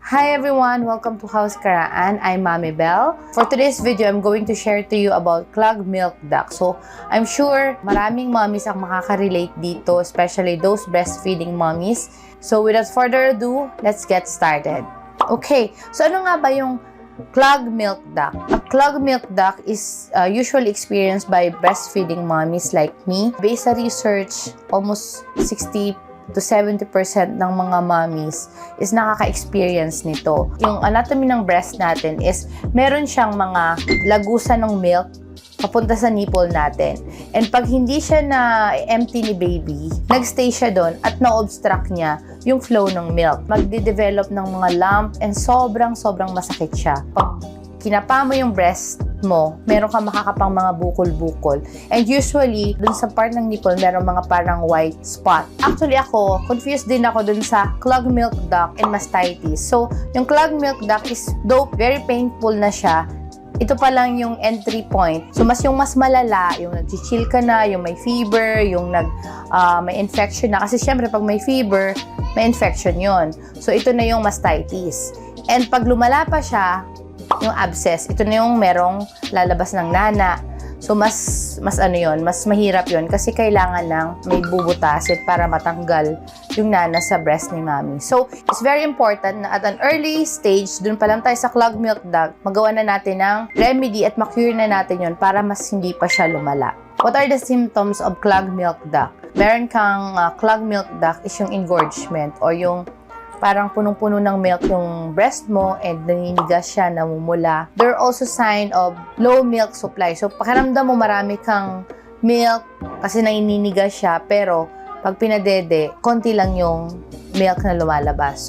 Hi everyone! Welcome to House Karaan. I'm Mami Bell. For today's video, I'm going to share to you about clogged milk duct. So, I'm sure maraming mommies ang makaka-relate dito, especially those breastfeeding mommies. So, without further ado, let's get started. Okay, so ano nga ba yung clogged milk duct? A clogged milk duct is usually experienced by breastfeeding mommies like me. Based sa research, almost 60 to 70% ng mga mommies is nakaka-experience nito. Yung anatomy ng breast natin is meron siyang mga lagusan ng milk papunta sa nipple natin. And pag hindi siya na-empty ni baby, nagstay siya doon at na-obstruct niya yung flow ng milk. Magde-develop ng mga lump and sobrang masakit siya. Pag kinapa mo yung breast mo, meron ka makakapang mga bukol-bukol. And usually, dun sa part ng nipple, meron mga parang white spot. Actually ako, confused din ako dun sa clogged milk duct and mastitis. So, yung clogged milk duct is, though very painful na siya, ito pa lang yung entry point. So, yung mas malala, yung nag-chill ka na, yung may fever, yung may infection na. Kasi syempre, pag may fever, may infection yon. So, ito na yung mastitis. And pag lumala pa siya, yung abscess, ito na yung merong lalabas ng nana. So, mas mahirap yon kasi kailangan ng may bubutasin para matanggal yung nana sa breast ni mommy. So, it's very important na at an early stage, dun pa lang tayo sa clogged milk duct, magawa na natin ng remedy at ma-cure na natin yon para mas hindi pa siya lumala. What are the symptoms of clogged milk duct? Meron kang clogged milk duct is yung engorgement or yung parang punong-puno ng milk yung breast mo and naninigas siya, namumula. There are also sign of low milk supply. So, pakiramdam mo marami kang milk kasi naninigas siya, pero pag pinadede, konti lang yung milk na lumalabas.